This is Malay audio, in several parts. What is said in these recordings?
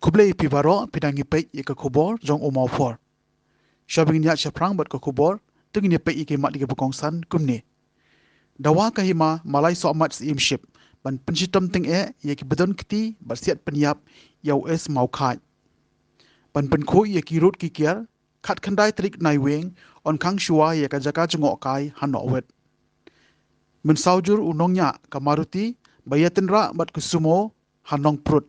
kublai pi baro pidangi pe ke khubor jong o Mawphor. Shabing niat seprang bat ke khubor tengi pe ke mat ke bukongsan kumni. Dawa kahima malai so amat imship ban pensitam ting ye ki bedon kiti bersiat penyap yau es mau khai. Ban penko ye ki rut ki kiar khat khandai trik nai weng on khang shua ye ka jaka jngok kai hanok wet. Men saujur unongnya kamaruti bayatenra bat kusumo hanong prut.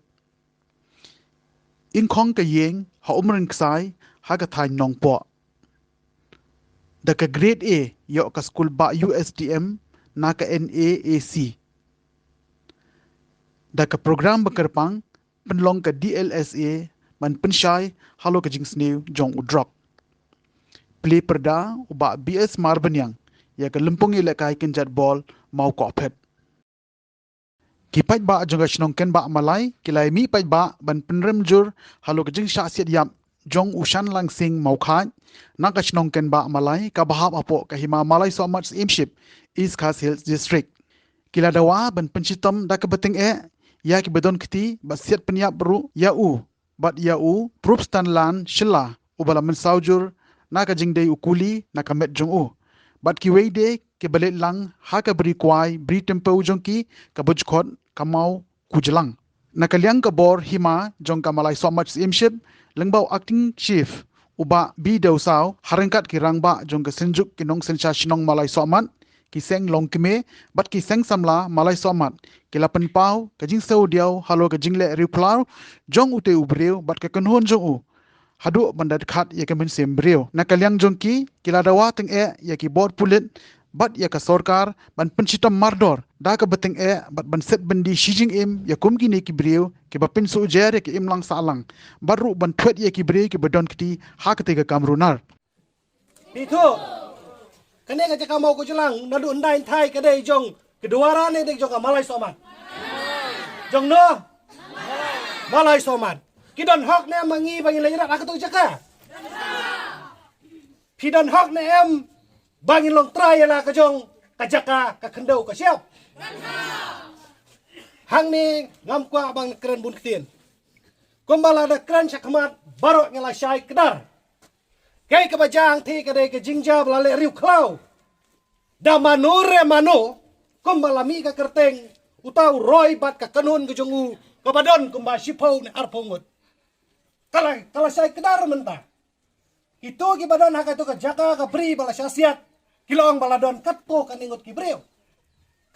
In khong ka yeng ha umren ksai ha ka thai nong po. Da ka grade A yo ka school ba USDM na ka NAAC. Da ka program bekerpang penlong ka DLSA man pensyai halo ka jingsnew jong udrok. Play perda uba BS Marbanyang ya ka lempung ilakai kenjat bol mau kopet. Kipat ba jong gasnong ken ba malai kilai mi pat ba ban penrem jur halo ka jing sha siat yam jong ushan langsing mau khan na gasnong ken ba malai ka bahap apo ka hima malai so much imship East Coast Hills District. Kila dawa ban pensitam da ka beteng ya ki bedon kiti ba siat penyap beru ya bat ya proof stan lan jylla ubala men saujur na ka jing dei ukuli na ka met jong bat ki weide ke balet lang ha ka beri kwai beri tempo jong ki ka bujkhot kamau kujelang na kalyang ka bor hima jong ka malai so much imship lengbau acting chief uba bi dosau harengkat ki rangba jong ka senjuk kinong sencha shinong malai so mat ki seng long kime bat ki seng samla malai so mat ki lapen pau ka jing sau diau halo ka jingle riplau jong ute ubreu bat ka kanhon jong hadu bandat khat ya ka men sem breu na kalyang jong ki kila dawa teng ya ki board pulit bat ya ka sorkar ban pensitam mardor da ka beteng bat ban set bendi shijing im ya kum ki ne ki breu ki bapin su jer ya ki imlang salang baru ban thwet ya ki breu ki bedon kiti ha ka te ka kamrunar itu kene ka jaka mau ko jelang nadu ndai thai ka dei jong kedua ne dei jong ka malai somat jong no malai somat kidon hok ne mangi bangin le rat aku tu jaka kidon hok ne em bangin long trai la ka jong ka jaka ka khendau ka siap hang ni ngam kwa bang keren bun ktin kumbala da keren sakmat barok ngela syai kedar kai ka bajang thi ka dei ka jingjia bla le riu klau da manure mano kumbala mi ka kerteng utau roi bat ka kanun ka jongu ka badon kumba sipau ne arpongut kala syai kedar menta itu ki badon haka tu ka jaka ka bri bala syasiat kilong baladon katpo kaningot ki breu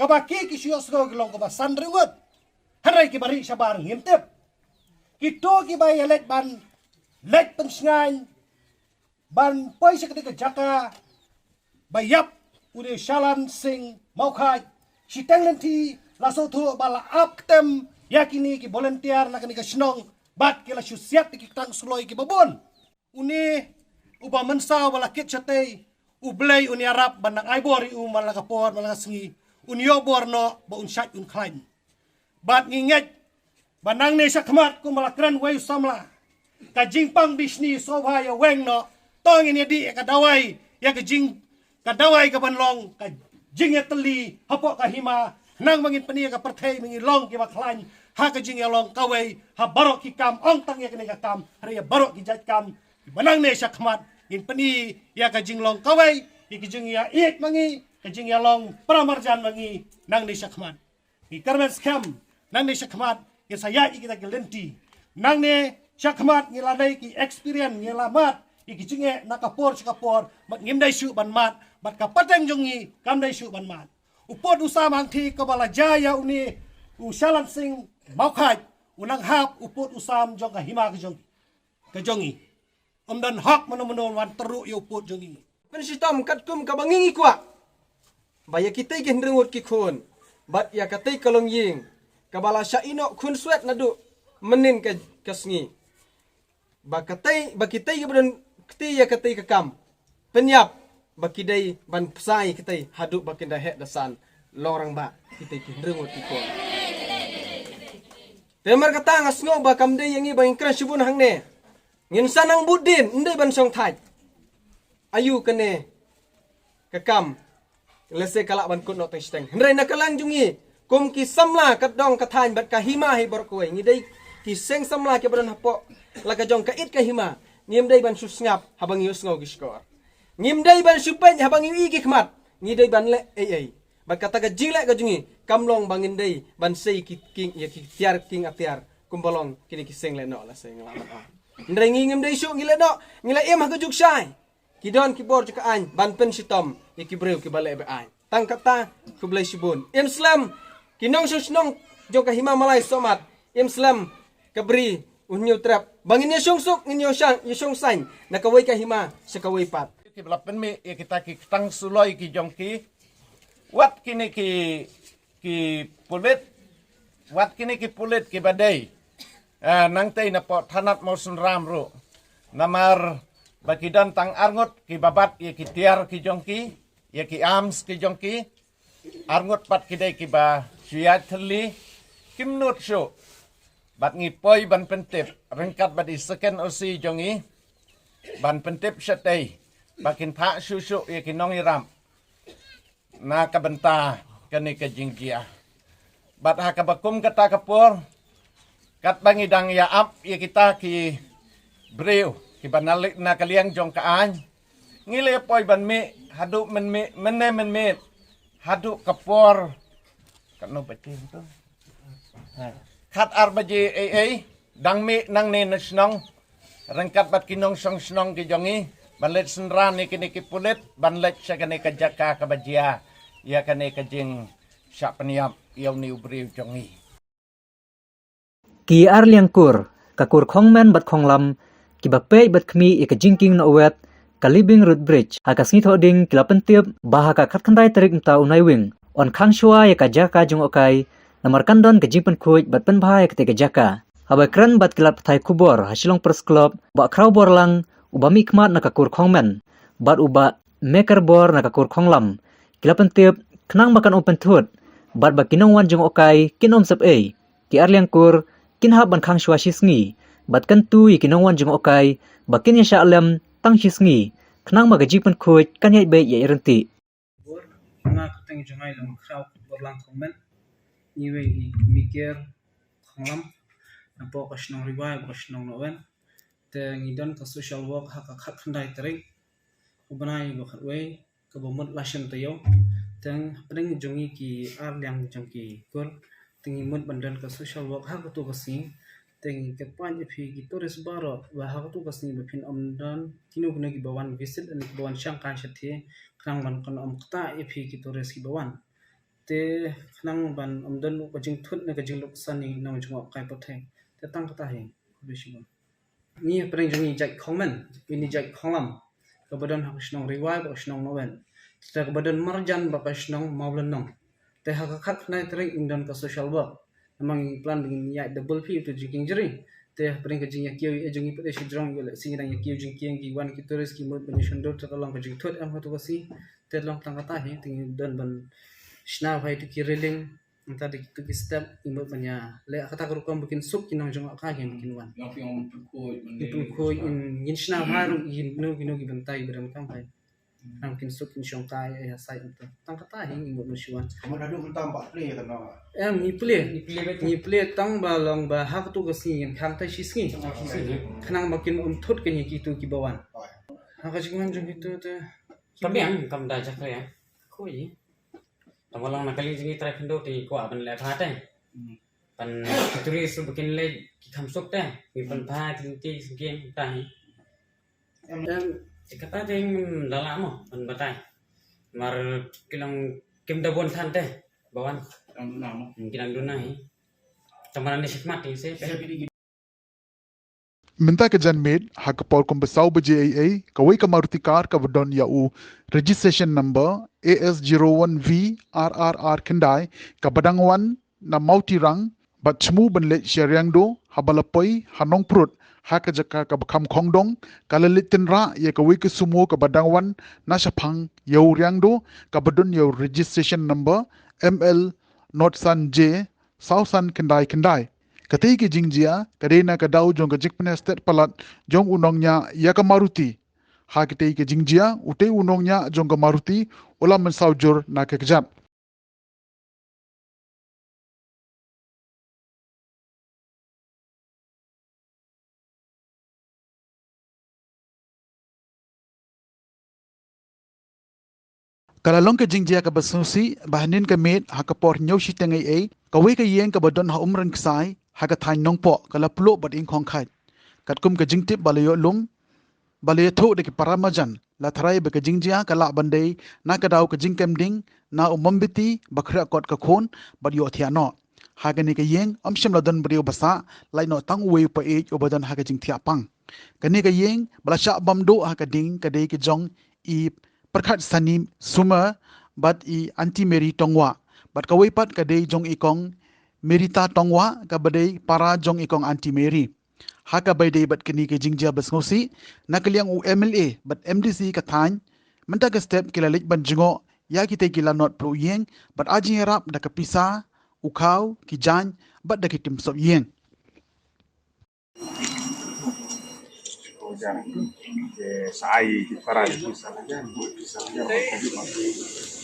kabaki ki sios go kilong ko basan ringot harai ki bari sabar ngimtep kito ki bay let ban let pensngan ban poi sekete ka jaka bayap ude shalan sing mau khai si talenti laso tu bala up tem yakini ki volunteer na kani ka snong bat ki la susiat ki tang suloi ki babon uni uba mensa bala kit chatei ublay uni arab banang aibori malaka por malaka sengi unio borno ba unsat un klain bat nginget banang ne sakmat ku malakran wai samla ka jingpang bisni soba ya weng no tong ini di ka dawai ya ka jing ka dawai ka banlong ka jing etli hapo ka hima nang mangin penia ka perthai mangi long ki ba klain ha ka jing ya long kawai ha barok ki kam ong tang ya ka ne ka kam hari ya barok ki jat kam banang ne sakmat in peni ya ka jinglong kawai ki jing ya it mangi ka jing ya long pramarjan mangi nang ni sakmat ki karmen skam nang ni sakmat ki saya kita ki lenti nang ne sakmat ngiladai ki experience ngilamat ki jing e nakapor mat ngimdai su ban mat bat ka pateng jongi kamdai su ban mat upod usam thi ka bala jaya uni usalan sing maukhat unang hap upod usam jong ka hima ka jongi dan hak mana-mana wan teruk yo put jongi pensitam kat kum ka bangingi kwa baya kita gen rengut ki khun bat ya katai kalong ying ka bala sya ino khun swet nadu menin ka kasngi ba katai ba kita ge bedon kti ya katai ka kam penyap ba kidai ban psai kitai haduk ba kinda hek dasan lorang ba kita gen rengut ki khun temar kata ngasngo ba kamde yangi ba ingkran subun hangne ngin sanang budin ndai ban song thai ayu kene kakam lese kalak ban kun no teng ndai nakalang jungi kum ki samla kat dong ka thain bat ka hima hi bor koi ngi dei ki seng samla ke badan hapo la ka jong ka it ka hima ngim dai ban susngap habang yus ngau giskor ngim dai ban supen habang yu igi khmat ngi dai ban le ai ba kata ka jingle ka jungi kamlong bangin dai ban sei ki king ya ki tiar king atiar kumbalong kini ki seng le no la seng la ma ndai ngim dai su ngile no ngile em ha ka juk sai ki don ki bor ka an ban pen sitom ya ki breu ki bale be an tang kata ku blai sibun Islam kinong susnong jong ka hima malai somat Islam kabri unyu trap bangin ya sungsuk inyo sang yusong san nakawai ka hima sakawai pat ki belapen me ya kita ki tang suloi ki jongki wat kini ki pulit wat kini ki pulit ki badai nang tei na po thanat mo sun ram ro namar bakidan tang arngot ki babat ya ki tiar ki jongki ya ki arms ki jongki arngot pat ki dai ki ba syat thli kimnut sho bat ngi poi ban pentip rengkat bat second osi jongi ban pentip setei bakin pha susu ya ki nong iram na ka bynta kani ka jingjia bat ha ka bakum kata kapur kat bangi dang ya ap ya kita ki breu ki banalik na kaliang jong kaan ngile poi ban me hadu men me hadu kapur kanu bacin tu khat arbaji dang me nang ne nasnong rengkat bat kinong song snong ki jongi banlet senran ni kini ki pulit banlet sa kani ka jaka ka bajia ya kani ka jing sa paniap yaw ni ubriw jongi ki arliangkur kakur khongmen bat khonglam ki bape bat khmi e ka jingking no wet kalibing road bridge akas ni thoding kilapentiep bahaka khatkhandai tarik mta unai wing on khangshwa e ka jaka jong okai namar kandon ke jingpen khuj bat pen bhai ke te jaka habai kran bat kilap thai khubor hasilong press club ba khrau borlang ubami khmat na kakur khongmen bat uba maker bor na kakur khonglam kilapan tiap khnang makan open thut bat ba kinong wan jong okai kinom sap e ki arliangkur kin hab ban khang shwa shisngi bat kan tu yi kinong wan jong okai ba kin ya sha alam tang shisngi khnang ma gaji pen khuj kan yai be ye renti bor nga kateng jongai lang khrau borlang khongmen niwe miker khonglam apo kashnong riwai kashnong nowen te ngidon ka social work ha ka khat khandai tarik ubanai bo khatwei ka bomot lashem tayo teng pring jongi ki arliang jongki kor tingi mut bandan ka social work ha ka tu kasi teng ke pan phi ki tores baro wa ha ka tu kasi be phin amdan kinu gna ki bawan visit and bawan shang kan shathi krang ban kan am kta phi ki tores ki bawan te khnang ban amdan ko jing thut na ka jing lok sani nang jong kai pathe te tang kata he bishimon ni pring jongi jai khongmen ini jai khonglam ka badan ha shnong riwai ba shnong nowen te ka badan marjan ba shnong mawlen nong te ha ka khat nai tring indon ka social work amang plan ding ya double fee to jiking jeri te pring ka jing ya kiu e jongi pade shi drong yele sing rang ya kiu jing kieng ki wan ki tores ki mod benishon dot ka long ka jing thot am ha to ka si te long tang kata he ting don ban shna vai to ki reling anta de to ki step imot banya le kata ka rukom bikin sup kinong jong ka he bikin wan ipun khoi in yin shna haru yin no ki bentai beram kam bai nam kin sup kin shong kai e sai to tang kata he imot mushuan mo dadu bentam ba play ka no ni play tang ba long ba ha tu ka si yin khang tai shi ski khnang makin thut ke ni ki tu ki bawan ha ka jing jong ki tu te tapi ang kam da jak ya khoi tamalang nakali jingi try khindo ti ko aban le phat pan turi su bikin le ki khamsuk te mi pan pha ti singking ta hi em kata ding lala mo pan batai mar kilang kim da bon than te bawan kilang duna hi tamaran ni sikmat ti se Minta ke jan med ha ka por kum besau beje ai kawai ka maruti car ka vodon ya u registration number AS01V Kendai ka badangwan na mauti rang bat chmu banle sheriang do habalapoi hanong prut ha ka jaka ka bakham khongdong kalalitin ra ye kawai ka sumo ka badangwan na shaphang yau riang do ka badon yo registration number ML Notsan J Southsan Kendai Katei ki jingjia kadena ka dau jong ka jikpene state palat jong unongnya ya ka maruti ha katei ki jingjia utei unongnya jong ka maruti ulam mensaujur na ka kejap Kalalong ka jingjia ka basusi bahanin ka met hakapor nyaw si tengai kawe ka yeng ka badon ha umran ksai haka thain nongpo kala pulo bad ing khong khat katkum ka jingtip balayo lum balayo tho de ki paramajan la tharai be ka jingjia kala bandai na ka daw ka jingkem ding na umambiti bakhra kot ka khon bad yo thia no haga ni ka yeng amsham ladan brio basa lai no tang we pa e obadan haga jing thia pang kani ka yeng bala sha bamdo haka ding ka dei ki jong i perkhat sanim suma bat i anti meri tongwa bat ka pat ka dei jong ikong merita tongwa ka badai para jong ikong anti meri haka bai dei bat kini ke jingjia bas ngosi nakaliang u MLA bat MDC ka than menta ka step kila lik ban jingo ya ki te kila not pro yeng bat aji rap da ka pisa u khau ki jan bat da ki tim sop yeng sai para di misalnya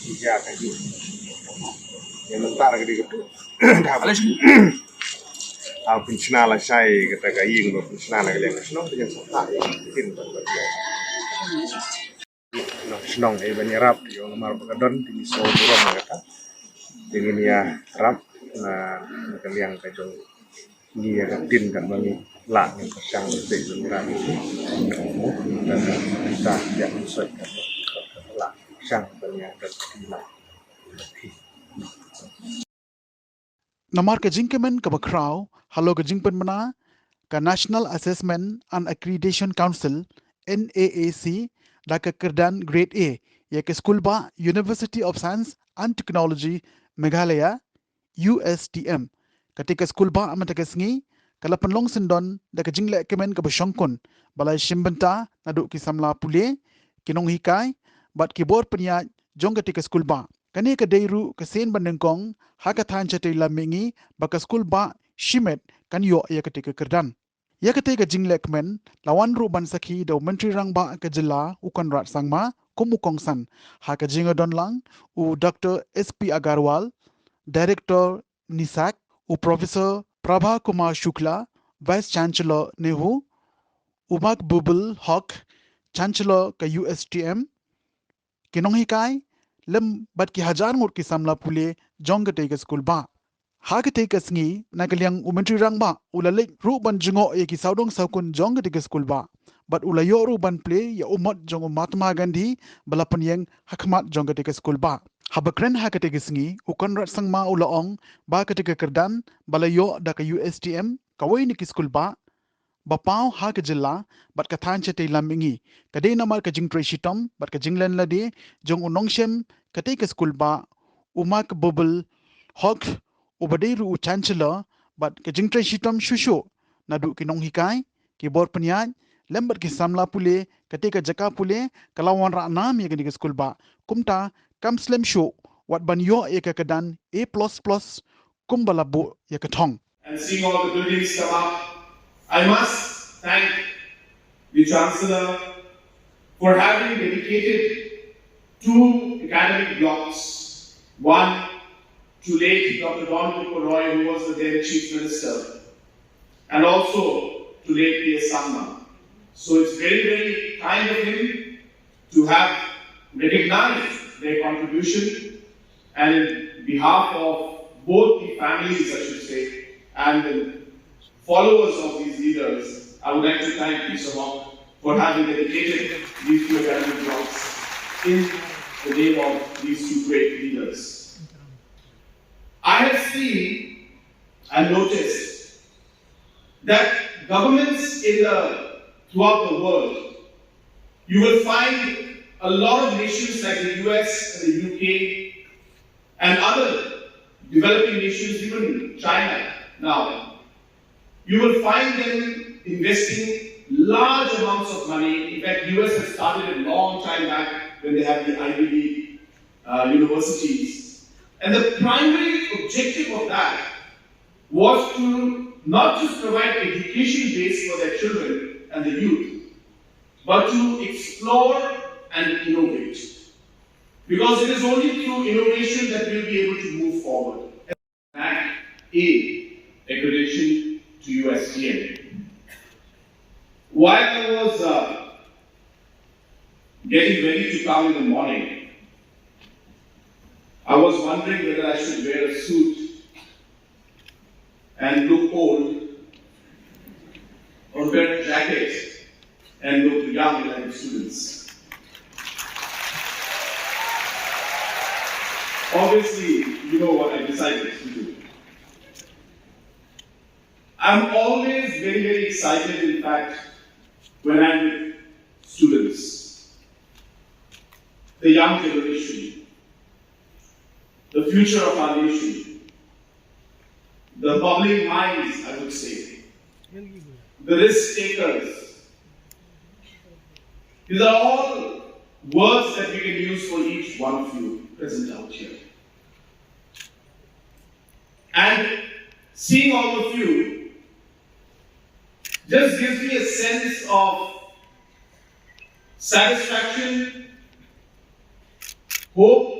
tiga kayu yang mentar gede gitu aku pensiunala sai kata gayeng lo pensiunala kalian senang dengan sota tin senang banyarap yo mar pagadon di so burong kata dengan ya rap na kalian kajong ni ya tin kan bagi la yang pasang di dalam dan kita yang sesuai la sang banyak dan namar ka jingkemen ka bakraw halo ka jingpen mana ka National Assessment and Accreditation Council NAAC da ka kerdan grade A ya ka school ba University of Science and Technology Meghalaya USTM ketika school ba amata ka sngi kala penlong sendon da ka jingle kemen ka basyongkon balai shimbenta naduk ki samla pule kinong hikai bat kibor penya jong ketika school ba kani ka deiru ka sen bandengkong haka than chate lamingi baka school ba shimet kan yo ya ketika kerdan ya ketika jingle kemen lawan ru ban sakhi do menteri rang ba ka jylla ukan rat sangma kumukong san haka jinga don lang u Dr. SP Agarwal Director NISAC u Professor Prabha Kumar Shukla, Vice Chancellor Nehu, Umak Bubul Hawk, Chancellor ka USTM, kinong hikai, lem bat ki hajar ngut ki samla pule jong ka tega school ba. Ha ka tega sngi nagaliang umentri rang ba, ulalik ru ban jingo ye ki saudong saukun jong ka tega school ba. Bat ulayo ru ban play ya umat jong Mahatma Gandhi balapan yang hakmat jong ka tega school ba. Habakren ha ketika sengi ukon rat sangma ulaong ba ketika kerdan balayo da ka USTM kawai ni ki school ba bapau ha ke jylla bat ka than chete lamingi kade namar ka jingtre shitom bat ka jinglen lade jong unong shem ketika school ba umak bubble hok ubadei ru chancellor bat ka jingtre shitom shushu nadu kinong hikai ki bor penyaj lembat ki samla pule ketika jaka pule kalawan ra nam ye ke school ba kumta kam slim show wat ban yo ye ka kadan A++ kumbala bo ye ka thong and seeing all the buildings come up, I must thank the Chancellor for having dedicated 2 academic blocks. One to late Dr. Don Roy, who was the then Chief Minister, and also to late P.S. Sangma. So it's very, very kind of him to have recognized their contribution, and in behalf of both the families, I should say, and the followers of these leaders, I would like to thank Mr. Hawk for having dedicated these 2 academic blocks in the name of these 2 great leaders. I have seen and noticed that governments throughout the world, you will find a lot of nations like the US and the UK and other developing nations, even China now, you will find them investing large amounts of money. In fact, US has started a long time back when they have the Ivy League universities. And the primary objective of that was to not just provide education base for their children and the youth, but to explore and innovate. Because it is only through innovation that we'll be able to move forward. Act A, accreditation to USTM. While I was getting ready to come in the morning, was wondering whether I should wear a suit and look old, or wear a jacket and look young like the students. Obviously, you know what I decided to do. I'm always very, very excited, in fact, when I'm with students, the young generation, the future of our nation, the bubbling minds, I would say, the risk takers. These are all words that we can use for each one of you present out here. And seeing all of you just gives me a sense of satisfaction, hope,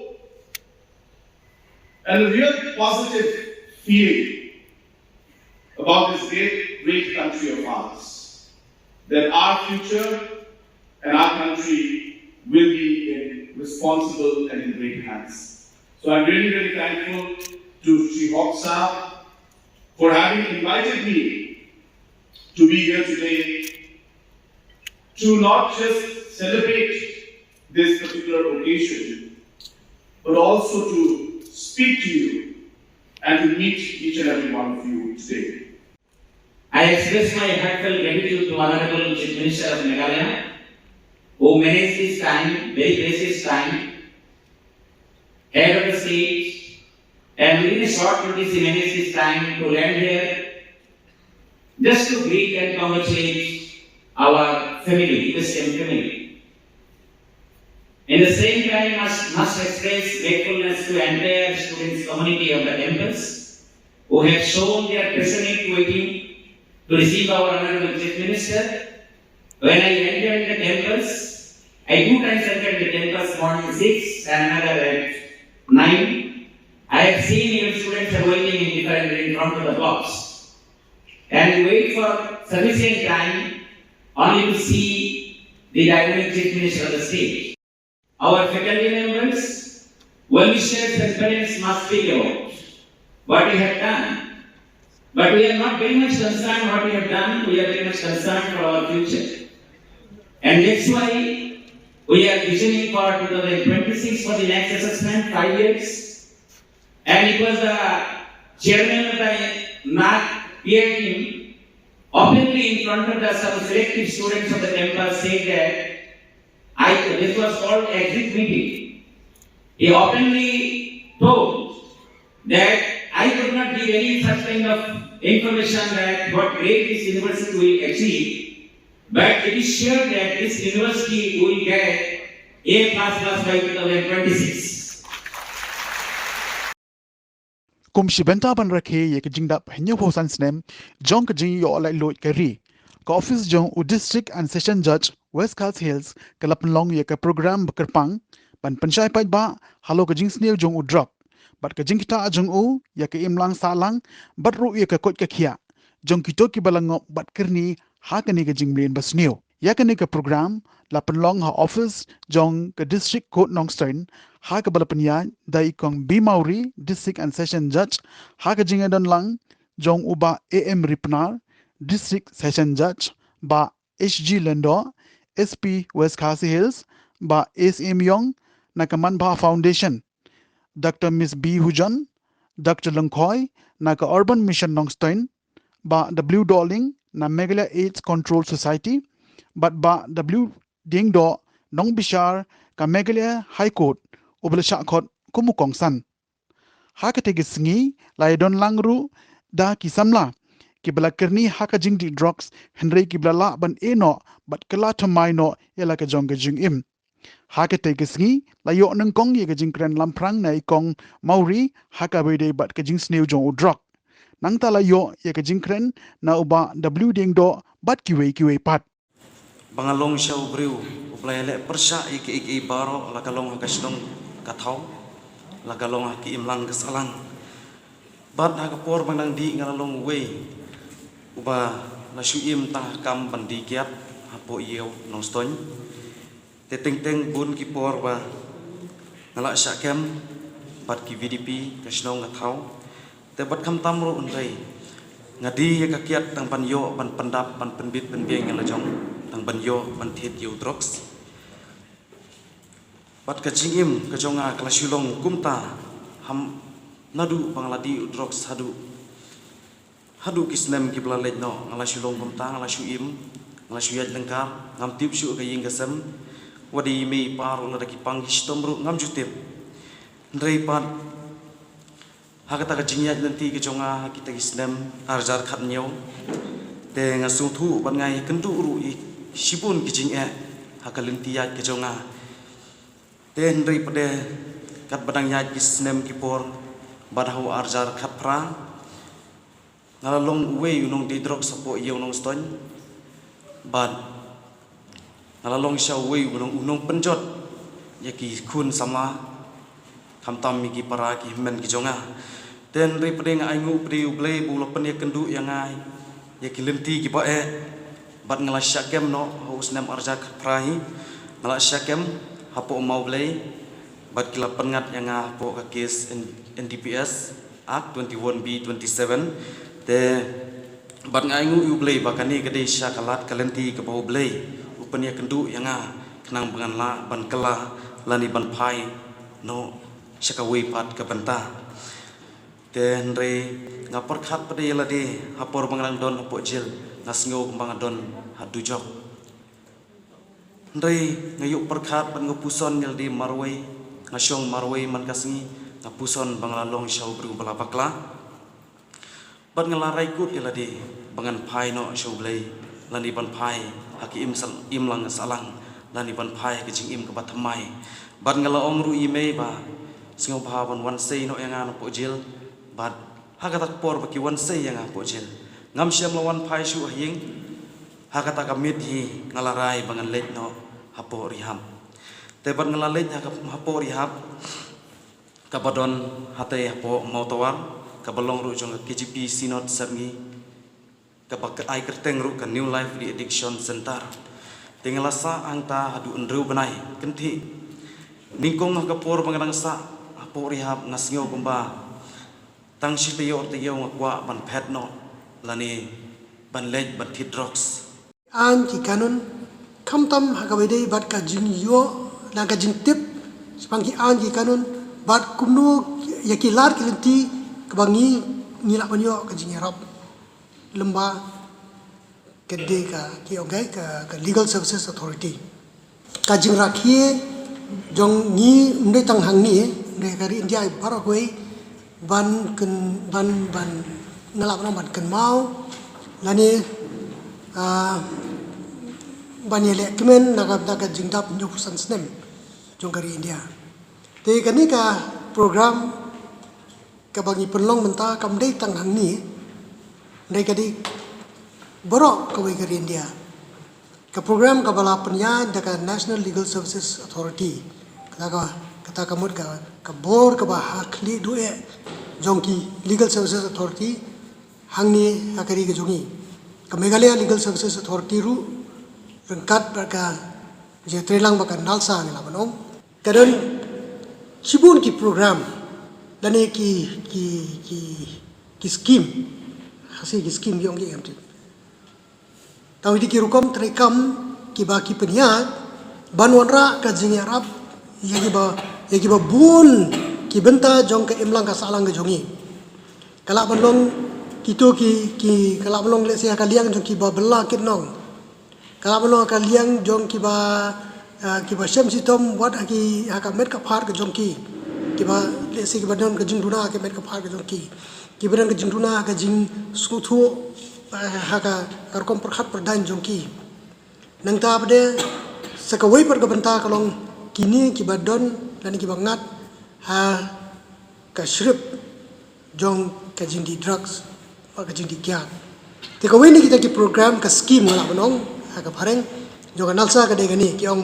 and a real positive feeling about this great country of ours. That our future and our country will be in responsible and in great hands. So I'm really, really thankful to Sri Hoksa for having invited me to be here today to not just celebrate this particular occasion, but also to speak to you and to meet each and every one of you today. I express my heartfelt gratitude to Honorable Chief Minister of Meghalaya, who managed this time, very precious time, head of the state, and within a short notice he managed this time to land here just to greet and congratulate our family, the same family. In the same time, must express gratefulness to the entire students community of the campus who have shown their passionate waiting to receive our Honorable Chief Minister. When I entered the campus, I 2 times entered the campus, morning 6 and another at 9. I have seen even students are waiting in front of the blocks. And we wait for sufficient time only to see the dynamic Chief Minister of the state. Our faculty members, well-wishers and parents must speak about what we have done. But we are not very much concerned what we have done, we are very much concerned for our future. And that's why we are visioning for 2026 for the next assessment, 5 years. And it was the chairman of the NAC PIT openly in front of some selective students of the campus said that this was called exit meeting. He openly told that I could not give any such kind of information that what grade this university will achieve, but it is sure that this university will get A++ by 2026. Kumshi bynta ban rakhe ye ke jingdap henya phosan snem jong ke jing yo lai loit ke ri ka office jong u district and session judge West Coast Hills ke lapn long ye ke program bekerpang ban panchai pai ba halo ke jing sneu jong u drop bat ke jing kita jong u ye ke imlang salang bat ru ye ke kot ke khia jong kito ki balangop bat kerni ha ke ni ke jing mlen basneu ya ke ni ke program lapn long ha office jong ke district court nongstein ha ke balapnya dai kong B Mauri district and session judge ha ke jinga don lang jong uba AM Ripnar district session judge ba HG Lendo SP West Khasi Hills ba SM Yong nakaman ba foundation Dr. Miss B Hujan Dr. Langkhoy naka urban mission nongstein ba W Dolling na Meghalaya AIDS Control Society but ba W Ding Do Nong Bishar ka Meghalaya High Court ublasha khot kumukong san ha ka tegi sngi lai don langru da ki samla ki bala kerni ha ka jingdi drugs henry ki bala la ban eno but kala thamai no yela ka jong jing im ha ka tegi sngi la yo nang kong ye ka jing kren lamprang na ikong mauri ha ka bede but ka jing sneu jong drug nang ta la yo ye ka jing kren na uba w ding do but ki we pat bangalong siya ubriw ublay persya iki baro la kalong kasdong kathaw la kalong ki imlang kasalang bad ha kapor bang di ngalong we uba na shuim ta kam bandi kiat hapo yew nong stoin te teng bun ki por ba ngala sya kem bat ki VDP kasnong ngathau te bat kham tamro unrei ngadi ya kakiat tang banyo ban pandap ban penbit penbieng yang lajong tang banyo ban thit yu drugs bat ka jingim ka jonga klasulong kumta ham nadu bangladi drugs hadu kisnem ki blalet no ngala sulong kumta ngala suim ngala suyat lengkar ngam tip su ka ying kasem wadi mi paru la ki pang histomru ngam jutip ndrei pat hakata ka jingjia nanti ke jonga kita kisnem arjar khat nyau te ngasung thu ban ngai kendu ru i sibun ki jingya hakalenti ya ke jonga te ndrei pade kat badang ya kisnem ki por badahu arjar khat pra ngalalong uwe unong di drog sapo iyo unong ston bad ngalalong siya uwe unong penjot yaki kun sama kamtam miki para ki men ki jonga ten ri pade nga aingu pade uble bulo pen ya kendu yang ngai yaki lenti ki bae bad ngala syakem no haus nem arjak prahi ngala syakem hapo mau ble bad kila pengat yang hapo ka kes NDPS Act 21B 27 te bad ngaingu uble bakani gede syakalat kalenti ke bau ble upen ya kendu yang kenang bengan la ban kala lani ban pai no syakawi pat ke bynta te nre ngapor khat pade yala de hapor bangrang don hapo jil ngasngo kembang don hadu jok nre ngayuk perkhat ban ngopuson yal di marwai ngasyong marwai man kasngi ngapuson banglalong syau bru balapakla ban ngalarai kut yala de bangan pai no syau blai lani ban pai haki im lang salang lani ban pai ke jing im ke batamai ban ngala omru ime ba singo bahawan wan sei no yang ano pojil bad hakatak por baki wan sei yang ano pojil ngam siam lawan pai su hing hakatak amit hi ngalarai bangan let no hapo riham te ban ngalalet hapo rihab kabadon hate hapo Mawphor kabalong ru jong KGP sinot serni kabak ai kerteng ru ka New Life di Addiction Center tingalasa angta hadu enru benai kenti ningkong kapor bangang sa hapo rihab ngasngo kumba tang sitayo ngakwa ban pet no lani ban lej ban thit drugs an ki kanun kamtam hakawede bat ka jingyo na ka jingtip spangki an ki kanun bat kumno yaki lar kilenti kabangi ngila banyo ka jingerap lemba kede ka ki ogai ka Legal Services Authority ka jingrakhi jong ni ndai tang hang ni ndai kari India barakoi ban ngalap ban kan mau lani ban yele kemen naga jingdap nyu pusan snem jong kari India te kani ka program ka bangi penlong menta kam dei tang hang ni ndai kadi borok ka wei kari India ka program ka bala penya daga National Legal Services Authority kata kamut ka bor ka ba hakli due jongki Legal Services Authority hangni hakari ke jongi ka Meghalaya Legal Services Authority ru rengkat ka je trelang baka nalsa ngila banong kadon sibun ki program dane ki scheme hasi ki scheme yong li amti tahu di kirukom trekam ki baki penya banwanra ka jingarap yagi ba bun ki bynta jong ka imlang ka salang ka jongi kala banlong kito ki kala banlong le sia kaliang jong ki ba bela kitnong kala banlong kaliang jong ki ba syam sitom wat aki haka met ka phar ka jong ki ba le si ki ba don ka jing duna ka met ka phar ka jong ki ba ka jing duna ka jing skuthu haka karkom perkhat perdan jong ki nang ta bade sakawai per ka bynta kalong kini ki ba don dan ki ba ngat ha ka shrip jong ka jing di drugs ka jing di kya te ka weni kita ki program ka scheme ngala banong ha ka phareng jong nalsa ka de gani ki ong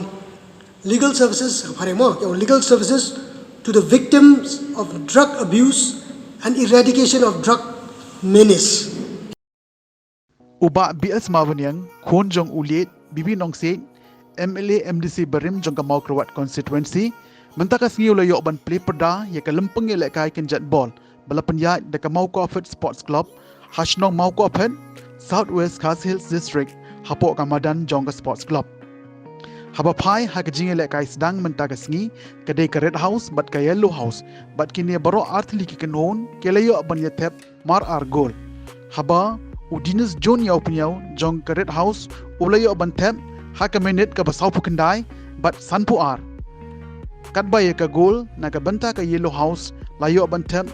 legal services phareng mo ki ong legal services to the victims of drug abuse and eradication of drug menace uba BS Mawanyang khon jong uliet bibi nongse MLA MDC Barim jong ka Mawphor constituency Mentaka sengiu layok ban play perda ya ke lempeng ya lekai kenjat ball balapan ya de ke Mawphor Sports Club hashnong Mawphor South West Khas Hills District hapok kamadan jong ke Sports Club. Haba pai ha ke jinge lekai sedang mentaka sengi kedai ke Red House bat ke Yellow House bat kini baro artli ki kenon ke layok ban ya tep mar ar goal. Haba udinus John yau punyau jong ke Red House ulayok ban tep ha ke minute ke basau pukendai bat sanpu ar. Kat bay ka goal na ka banta ka Yellow House layo bantem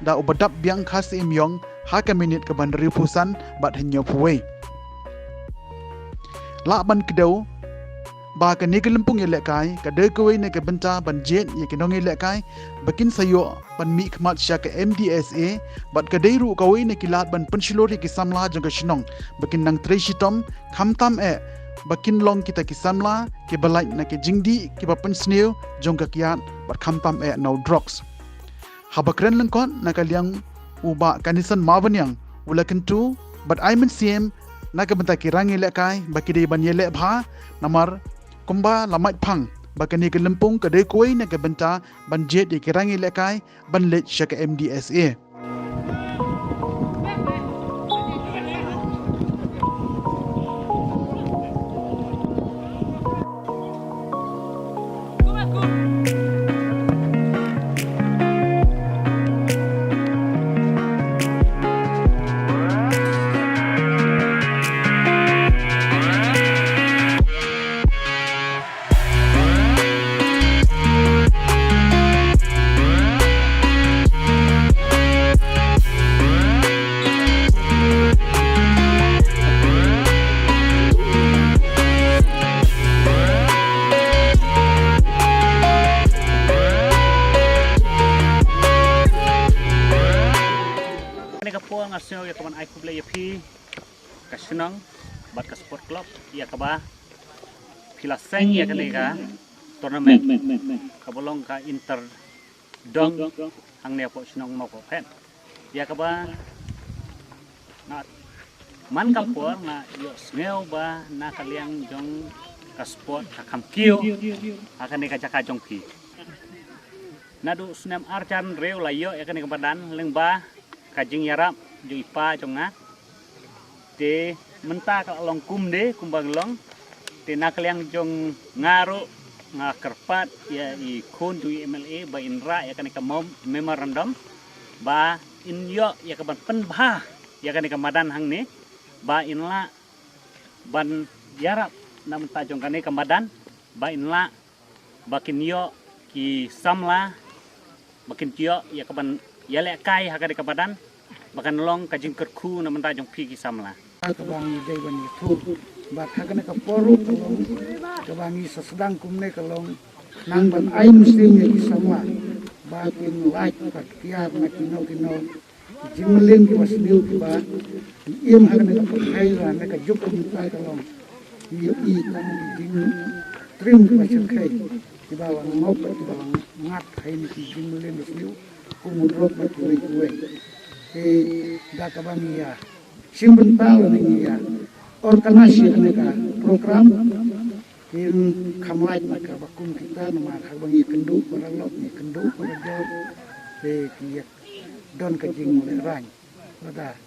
da ubadap biang khas imyong ha ka minute ka ban ripusan bat henyo puwe la ban kedau ba ka ni kelempung ye lekai ka de kowe ne ka banta ban jet ye kinong ye lekai bakin sayo ban mi khmat sya ka MDSA bat ka deiru kowe ne kilat ban pensilori ki samla jong ka shinong bakin nang treshitom khamtam bakin long kita kisamla ke balai na ke jingdi ke papen sneu jong ka kiat bat khamtam no drugs haba kren lengkon na ka liang uba kanisan mawanyang ulakan tu bat aimen siem na ka benta kirangi lekai bakide ban yele bha namar kumba lamait phang bakani ke lempung ka de koi na ka benta ban jet de kirangi lekai ban let sya ka MDSA. Ngasio ya kaman ai kuble ya pi kasenang bat ka sport club ya kaba pilaseng ya kaneka tournament kabolong ka inter dong ang ne po sinong Mawphor ya kaba na man kampor na yo sneo ba na kaliang jong ka sport ka kamkio akan ne ka jaka jong pi nadu snem archan reu layo ya kaneka badan lengba kajing yarap jui pa jonga te menta ka long kum de kumbang long te nakaliang jong ngaro nga kerpat ya I kun jui MLA ba inra ya kan ka memorandum ba in yo ya ka ban pen ba ya kan ka madan hang ne ba inla ban yarap na menta jong kan ka madan ba inla bakin yo ki samla bakin yo ya ka ban ya le kai ha ka badan bahkan long kajing kerku na menta jong pi ki samla kabangi dei bani thu bat hakane ka poru kalong kabangi sedang kumne kalong nang ban ai muslim ki samla bakin like ka kiat na kino jimlen ki wasliu ki ba iem hakane ka kai ra na ka juk ki pa kalong I kan jing trim ki wasir kai ki ba wang ngop ki ba wang ngat kai ni ki jimlen wasliu kumudrop na kuwe da kabami ya simbun pal ni ya organisasi mereka program yang kamai maka bakum kita nama kabami kendu pada lot ni kendu pada jauh kia don kajing lerang pada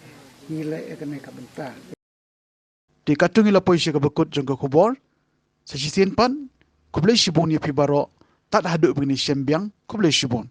nilai mereka benta di katung ila poisi ka bekut jong ka khubor sa sisien pan kublai shibon ya pi baro tak haduk begini sembiang kublai shibon